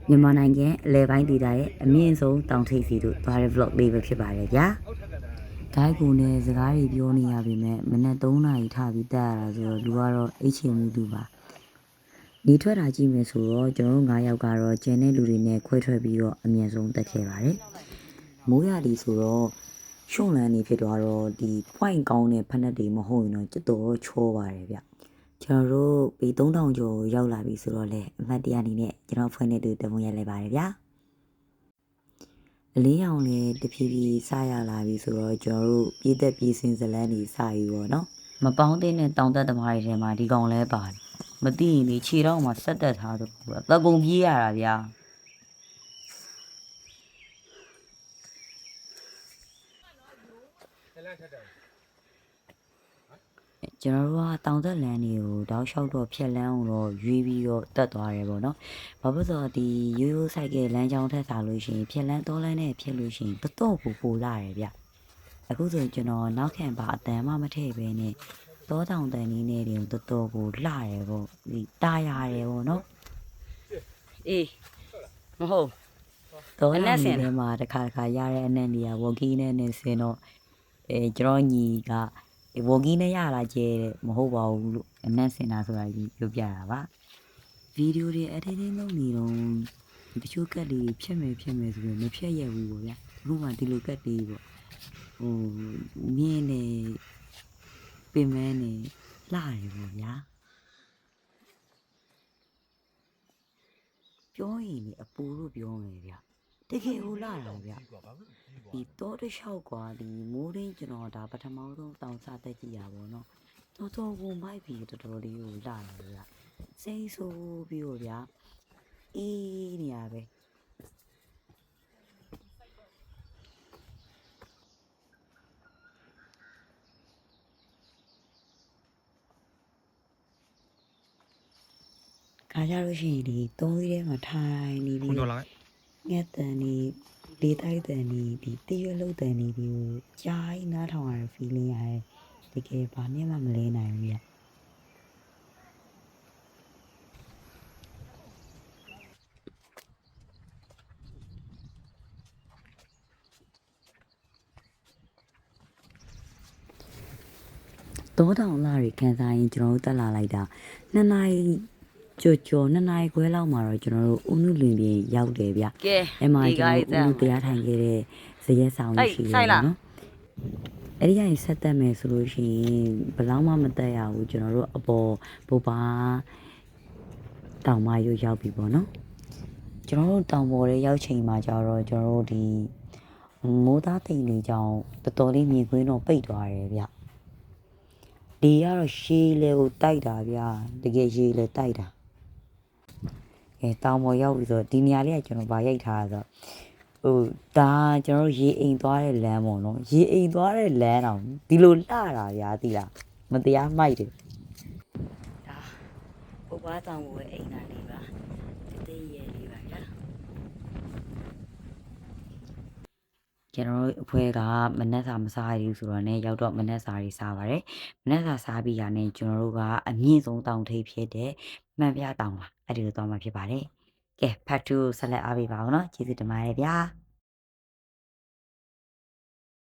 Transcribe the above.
မြန်မာနိုင်ငံအလဲပိုင်းဒေသရဲ့အမြင့်ဆုံးတောင်ထိပ်စီတို့သွားတဲ့ vlog လေးပဲဖြစ်ပါတယ်ဗျာ။ဂိုင်းကူနဲ့စကားတွေပြောနေရပြီမဲ့မနက်3နာရီထပြီးတက်ရတာဆိုတော့လူကတော့အိတ်ချင်မှုသူပါ။နေထွက်တာကြည့်မယ်ဆိုတော့ကျွန်တော်တို့9ယောက်ကတော့ကျန်တဲ့လူတွေနဲ့ခွဲထွက်ပြီးတော့အမြင့်ဆုံးတက်ခဲ့ပါတယ်။မိုးရလီဆိုတော့ရှုံလန်းနေဖြစ်သွားတော့ဒီ point ကောင်းတဲ့ဖက်နှက်တွေမဟုတ်ရင်တော့တော်တော်ချောပါတယ်ဗျ။ကျွန်တော်တို့ပေ3000ကျော်ရောက်လာပြီဆိုတော့လေအမှတ်တရအနေနဲ့ကျွန်တော်ဖွင့်နေတူတမွန်ရလိုက်ပါတယ်ဗျာအလေးရောင်လေးတဖြည်းဖြည်းစရလာပြီဆိုတော့ကျွန်တော်တို့ပြည်သက်ပြည်စင်ဇလန်းကြီးစယူပေါ့နော်မပေါင်းတဲ့နဲ့တောင်တက်သမားတွေထဲမှာဒီကောင်လဲပါတယ်မသိရင်ဒီခြေတော့မှဆက်တက်ထားတော့သကုံပြေးရတာဗျာကျွန်တော်တို့ကတောင်သက်လန်းတွေကိုတောက်လျှောက်တော့ဖြက်လန်းအောင်တော့ရွေးပြီးတော့တက်သွားတယ်ပေါ့နော်။ဘာဖြစ်လို့ဒီရိုးရိုးဆိုင်ကလမ်းကြောင်းထက်စားလို့ရှိရင်ဖြက်လန်းတောလန်းနဲ့ဖြက်လို့ရှိရင်တော်တော်ပိုလာတယ်ဗျ။အခုဆိုကျွန်တော်နောက်ခံပါအတန်မှမထည့်ပဲနဲ့တောတောင်တန်လေးနဲ့တွေတော်တော်ကိုလှတယ်ပေါ့။ဒီတာရတယ်ပေါ့နော်။အေးမဟုတ်တောလန်းထဲမှာတစ်ခါရတဲ့အနံ့တွေကဝဂီနဲ့ဆင်းတော့ကျွန်တော်ညီကဝဂီနဲ့ရလာကျဲတဲ့မဟုတ်ပါဘူးလို့အနက်စင်တာဆိုတာကြီးပြောပြတာပါဗီဒီယိုတွေ editing လုပ်နေတော့တချို့ကတ်လေးဖြတ်မယ်ဆိုပြီးမဖြတ်ရဘူးပေါ့ဗျာအခုမှဒီလိုကတ်လေးပေါ့ဟိုမြင်းနေပင်မဲနေလှတယ်ပေါ့ဗျာပြောရင်လေအပူလို့ပြောမယ်ဗျတကယ်ဟိုလာတာဗျဒီတော့တစ်လျှောက်ကွာဒီမိုးရင်းကျွန်တော်ဒါပထမဆုံးတောင်စားတက်ကြည့်ရပါတော့တော်တော်ကိုမိုက်ပြီးတော်တော်လေးကိုလာတယ်ဗျစိတ်ဆိုးပြီးတော့ဗျအေးနေရပဲခါကြလို့ရှိရင်ဒီသုံးသီးထဲမှာထိုင်နေပြီးငှက်တန်နေလေးတိုက်တန်နေဒီတရွက်လုံးတန်နေဒီကိုကြားရနားထောင်ရတဲ့ feeling ရတယ်တကယ်ဘာမှမလဲနိုင်ဘူးဗျတောတောင်လာတွေခံစားရင်ကျွန်တော်တို့တက်လာလိုက်တာ2နာရီကြော်2နာရီခွဲလောက်မှာတော့ကျွန်တော်တို့ဦးနုလွင်ပြင်ရောက်တယ်ဗျအဲ့မှာကျွန်တော်ဦးနုတရားထိုင်ခဲ့တဲ့ဇရက်ဆောင်ကြီးရှိတယ်နော်အဲ့ဒီကနေဆက်တက်မယ်ဆိုလို့ရှိရင်ဘယ်လောက်မှမတက်ရဘူးကျွန်တော်တို့အပေါ်ဘုပါတောင်မရွရောက်ပြီပေါ့နော်ကျွန်တော်တို့တောင်ပေါ်လေးရောက်ချိန်မှာကျတော့ကျွန်တော်တို့ဒီမိုးသားတိမ်တွေကြောင့်တော်တော်လေးမြင်ကွင်းတော့ပိတ်သွားတယ်ဗျဒီကတော့ရှေးလေကိုတိုက်တာဗျာတကယ်ရှေးလေတိုက်တာတောင်ပေါ်ရောက်ပြီဆိုတော့ဒီနေရာလေးကကျွန်တော်ဗာရိုက်ထားတာဆိုဟိုဒါကျွန်တော်ရေအိမ်သွားတဲ့လမ်းပေါ့နော်ရေအိမ်သွားတဲ့လမ်းတော့ဒီလိုလှတာဗျာသိလားမတရားမိုက်တယ်ဒါဘုရားတောင်ကိုအိမ်လာလေးပါတေးရဲလေးပါဗျာကျွန်တော်တို့အဖွဲ့ကမနက်စာမစားရဘူးဆိုတော့ねရောက်တော့မနက်စာတွေစားပါတယ်မနက်စာစားပြီးရねကျွန်တော်တို့ကအမြင့်ဆုံးတောင်ထိပ်ဖြစ်တဲ့မှန်ပြတောင်ပါအဲ့ဒီလိုသွားမှာဖြစ်ပါတယ်ကဲဖတ်တူဆက်လက်အားပေးပါအောင်နော်ကျေးဇူးတင်ပါတယ်ဗျာ